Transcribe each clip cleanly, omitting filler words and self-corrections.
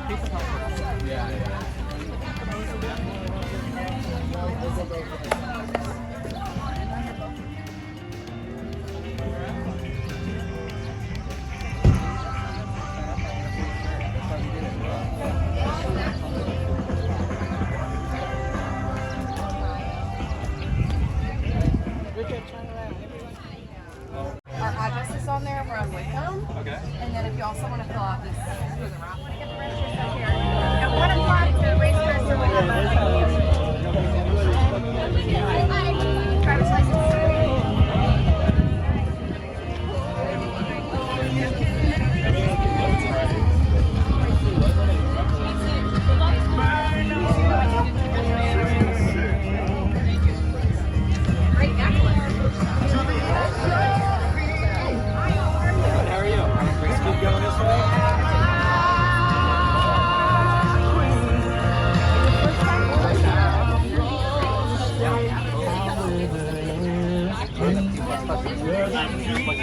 Our address is on there where I'm with them. Okay. And then if you also want to fill out this for the raffle to get the registration up here. At 1 o'clock, the race cars are going driver's license.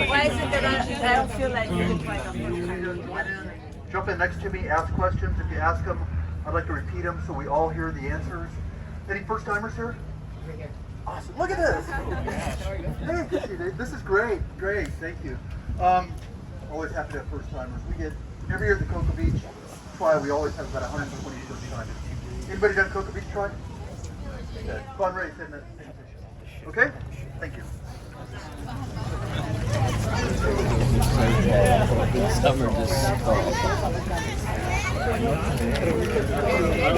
Why is it that I don't feel like you can find a Jump in next to me, ask questions. If you ask them, I'd like to repeat them so we all hear the answers. Any first timers here? Awesome. Look at this. Hey, good to see you. This is great. Great. Thank you. Always happy to have first timers. We get every year at the Cocoa Beach Tri, we always have about 120 first timers. Anybody done Cocoa Beach Tri? Okay. Fun race, isn't it? Okay? Thank you. Summer just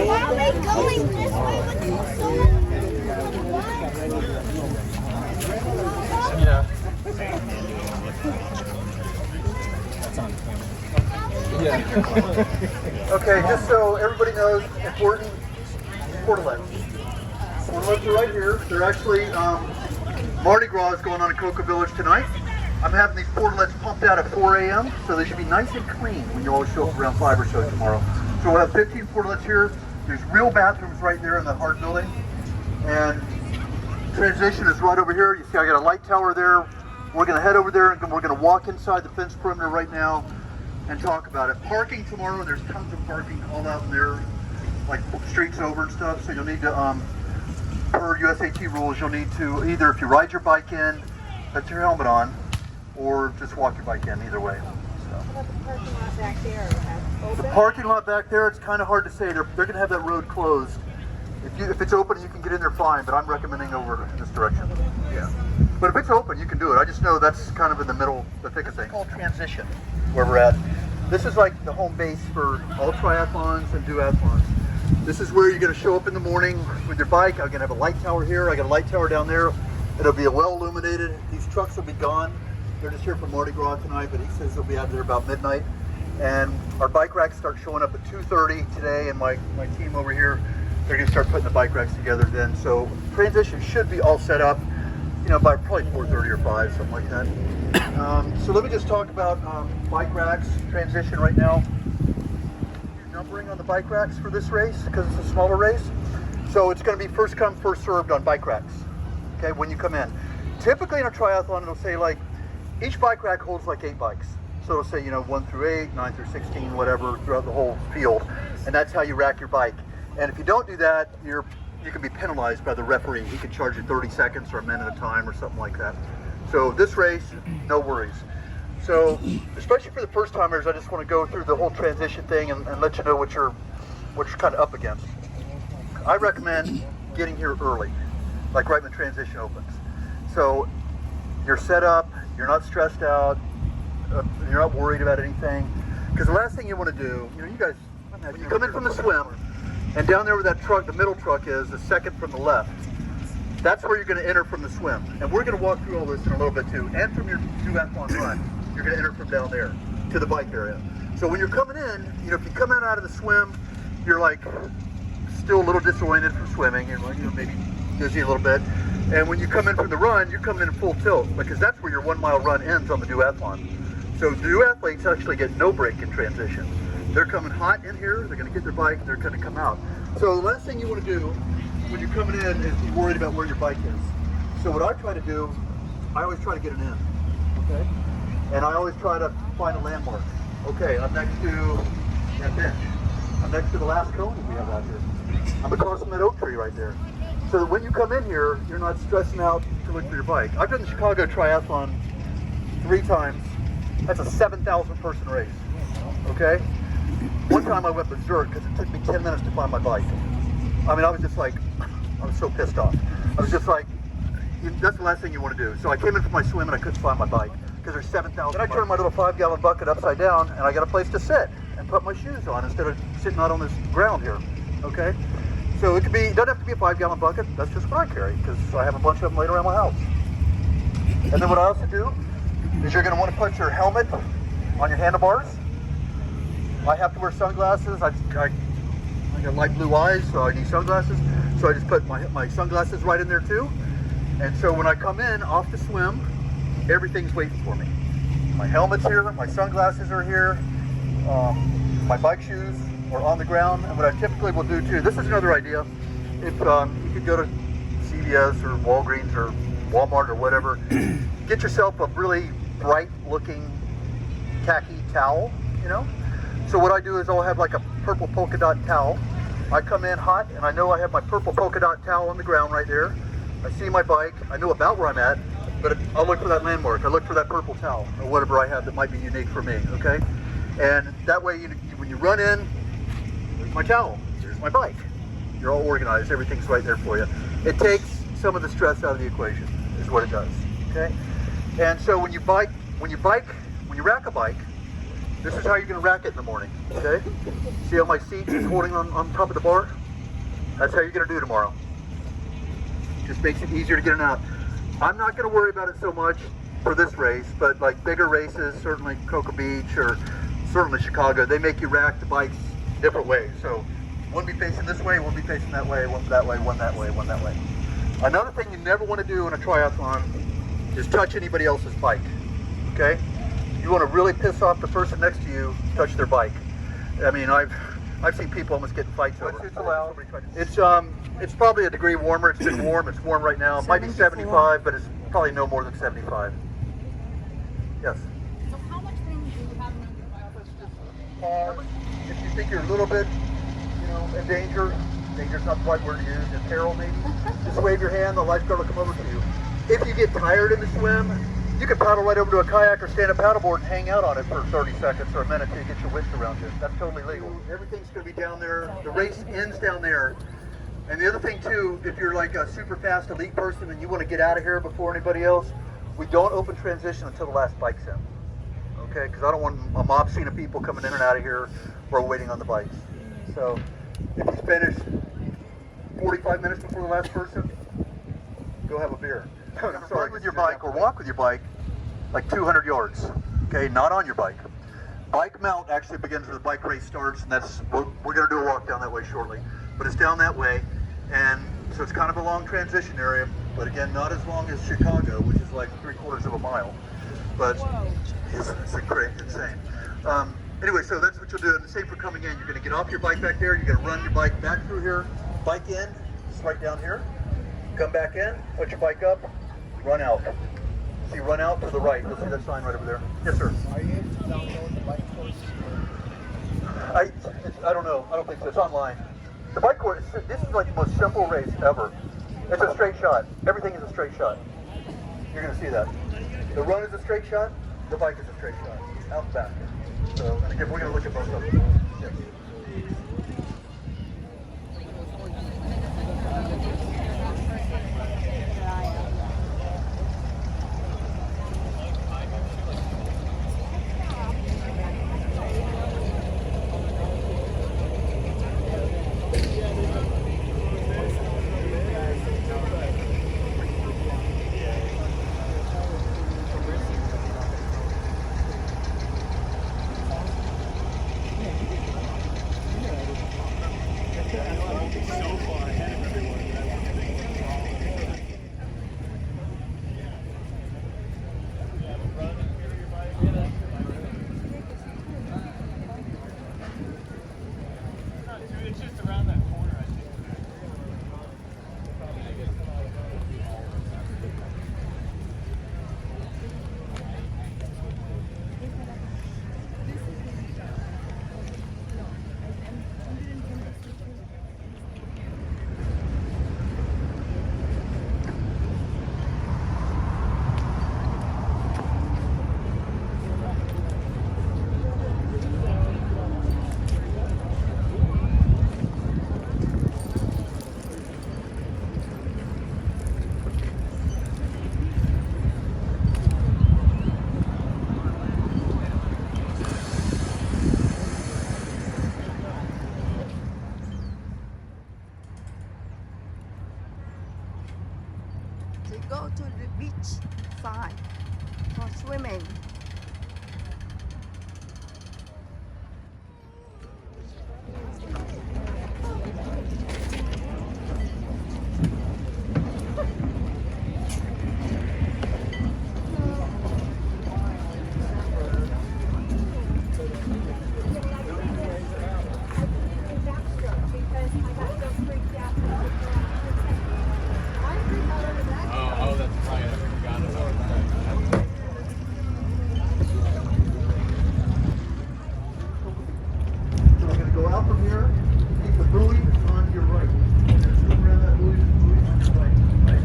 Why are they going this way with the sun? Yeah. Yeah. Okay, just so everybody knows, important portalets. Portalets are right here. They're actually, Mardi Gras is going on in Cocoa Village tonight. I'm having these portalets pumped out at 4 a.m., so they should be nice and clean when you all show up around 5 or so tomorrow. So we'll have 15 portalets here. There's real bathrooms right there in the hard building. And transition is right over here. You see I got a light tower there. We're going to head over there and we're going to walk inside the fence perimeter right now and talk about it. Parking tomorrow, there's tons of parking all out in there, like streets over and stuff, so you'll need to, per USAT rules, you'll need to either, if you ride your bike in, put your helmet on, or just walk your bike in, either way. So. What about the parking lot back there? The parking lot back there, it's kind of hard to say. They're going to have that road closed. If it's open, you can get in there fine, but I'm recommending over in this direction. Yeah. But if it's open, you can do it. I just know that's kind of in the middle, the thick of things. It's called transition, where we're at. This is like the home base for all triathlons and duathlons. This is where you're going to show up in the morning with your bike. I'm going to have a light tower here. I got a light tower down there. It'll be well illuminated. These trucks will be gone. They're just here for Mardi Gras tonight, but he says they'll be out there about midnight. And our bike racks start showing up at 2:30 today, and my team over here, they're going to start putting the bike racks together then. So transition should be all set up, you know, by probably 4:30 or 5, something like that. So let me just talk about bike racks, transition right now. Numbering on the bike racks for this race, because it's a smaller race. So it's going to be first come, first served on bike racks, okay, when you come in. Typically in a triathlon, it'll say like, each bike rack holds like 8 bikes. So it'll say, you know, 1 through 8, 9 through 16, whatever, throughout the whole field. And that's how you rack your bike. And if you don't do that, you can be penalized by the referee. He can charge you 30 seconds or a minute at a time or something like that. So this race, no worries. So, especially for the first timers, I just want to go through the whole transition thing and let you know what you're kind of up against. I recommend getting here early, like right when transition opens. So you're set up, you're not stressed out, you're not worried about anything. Because the last thing you want to do, you know, you guys, when you come in from the swim, and down there where that truck, the middle truck is, the second from the left, that's where you're going to enter from the swim. And we're going to walk through all this in a little bit too. And from your duathlon run, you're going to enter from down there to the bike area. So when you're coming in, you know, if you come out of the swim, you're like still a little disoriented from swimming, you're like, you know, maybe dizzy a little bit. And when you come in from the run, you're coming in full tilt, because that's where your 1 mile run ends on the duathlon. So the duathletes actually get no break in transition. They're coming hot in here, they're going to get their bike, they're going to come out. So the last thing you want to do when you're coming in is be worried about where your bike is. So what I try to do, I always try to get an in, okay? And I always try to find a landmark. Okay, I'm next to that bench. I'm next to the last cone that we have out here. I'm across from that oak tree right there. So that when you come in here, you're not stressing out to look for your bike. I've done the Chicago Triathlon 3 times. That's a 7,000 person race, okay? One time I went berserk because it took me 10 minutes to find my bike. I mean, I was just like, I was so pissed off. I was just like, that's the last thing you want to do. So I came in for my swim and I couldn't find my bike because there's 7,000. Then I turned my little 5-gallon bucket upside down and I got a place to sit and put my shoes on instead of sitting out on this ground here, okay? So it doesn't have to be a 5-gallon bucket. That's just what I carry because I have a bunch of them laid around my house. And then what I also do is you're going to want to put your helmet on your handlebars. I have to wear sunglasses. I got light blue eyes, so I need sunglasses. So I just put my sunglasses right in there too. And so when I come in off the swim, everything's waiting for me. My helmet's here, my sunglasses are here, my bike shoes are on the ground. And what I typically will do too, this is another idea. If you could go to CVS or Walgreens or Walmart or whatever, get yourself a really bright looking khaki towel, you know? So what I do is I'll have like a purple polka dot towel. I come in hot and I know I have my purple polka dot towel on the ground right there. I see my bike, I know about where I'm at, but I'll look for that landmark. I look for that purple towel or whatever I have that might be unique for me, okay? And that way when you run in, there's my towel, there's my bike. You're all organized, everything's right there for you. It takes some of the stress out of the equation, is what it does, okay? And so when you rack a bike, this is how you're going to rack it in the morning, okay? See how my seat is holding on top of the bar? That's how you're going to do tomorrow. Just makes it easier to get it out. I'm not going to worry about it so much for this race, but like bigger races, certainly Cocoa Beach or certainly Chicago, they make you rack the bikes different ways. So one be facing this way, one be facing that way, one that way, one that way, one that way. Another thing you never want to do in a triathlon is touch anybody else's bike, okay? You want to really piss off the person next to you, touch their bike. I mean, I've seen people almost get in fights over it. It's probably a degree warmer. It's been warm. It's warm right now. It might be 75, but it's probably no more than 75. Yes. So how much room do you have in your bike? If you think you're a little bit, in danger, danger's not the right word to use, in peril maybe, just wave your hand, the lifeguard will come over to you. If you get tired in the swim, you can paddle right over to a kayak or stand up paddleboard and hang out on it for 30 seconds or a minute till you get your wits around you. That's totally legal. Everything's going to be down there. The race ends down there. And the other thing too, if you're like a super fast elite person and you want to get out of here before anybody else, we don't open transition until the last bike's in. Okay? Because I don't want a mob scene of people coming in and out of here or waiting on the bikes. So if you finish 45 minutes before the last person, go have a beer. Run with your bike or walk with your bike like 200 yards, okay, not on your bike. Bike mount actually begins where the bike race starts, and we're going to do a walk down that way shortly, but it's down that way, and so it's kind of a long transition area, but again, not as long as Chicago, which is like 3/4 of a mile, but it's great, insane. Anyway, so that's what you'll do, and the same for coming in. You're going to get off your bike back there, you're going to run your bike back through here, bike in, it's right down here, come back in, put your bike up, run out. See, run out to the right. You'll see that sign right over there. Yes, sir. Are you able to download the bike course? I don't know. I don't think so. It's online. The bike course, this is like the most simple race ever. It's a straight shot. Everything is a straight shot. You're going to see that. The run is a straight shot. The bike is a straight shot. Out and back. So, and again, we're going to look at both of them. Yes. go to the beach side for swimming. Oh, that's right. I forgot about that. So we're going to go out from here, keep the buoy on your right. We're going to swim around that buoy, the buoy on your right. Right?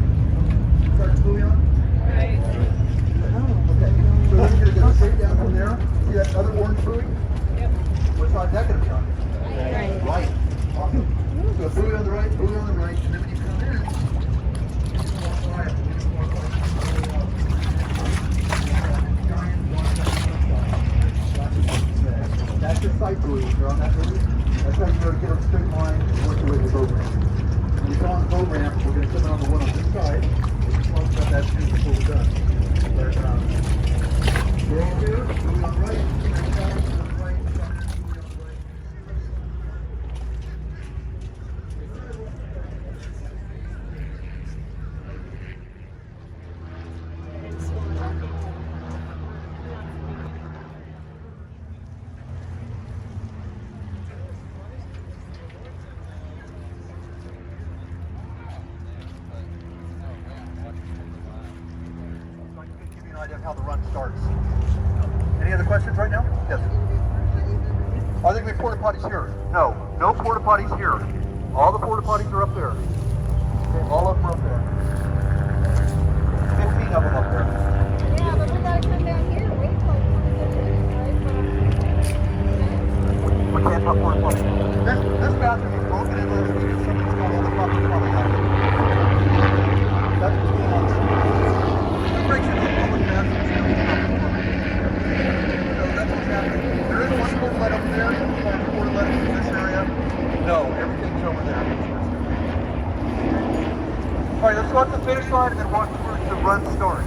Start the buoy on? Right. Okay. So then you're going to go straight down from there. See that other orange buoy? Yep. What side's that going to be on? Right. Right. Awesome. So a buoy on the right, buoy on the right, and then when you come in, that's your sight buoy. You're on that buoy. That's how you know to get a straight line and work your way to the boat ramp. When you come on the boat ramp, we're going to come on the one on this side. We'll just talk about that soon before we're done. We're all here. Buoy on the right. Straight down to the right. Buoy on the right. So I can give you an idea of how the run starts. Any other questions right now? Yes. Are there going to be porta potties here? No. No porta potties here. All the porta potties are up there. Okay, all of them are up there. 15 of them up there. Yeah, but we gotta come down here and wait till 20 minutes, right? We can't have porta potties. This bathroom is broken in last week and somebody's got all the fucking plumbing out. That's what's going on. It breaks into the public bathrooms. So that's what's happening. There is one portalet up there, one portalet in this area. No, everything's over there. Alright, let's go up to the finish line and then walk towards the run start.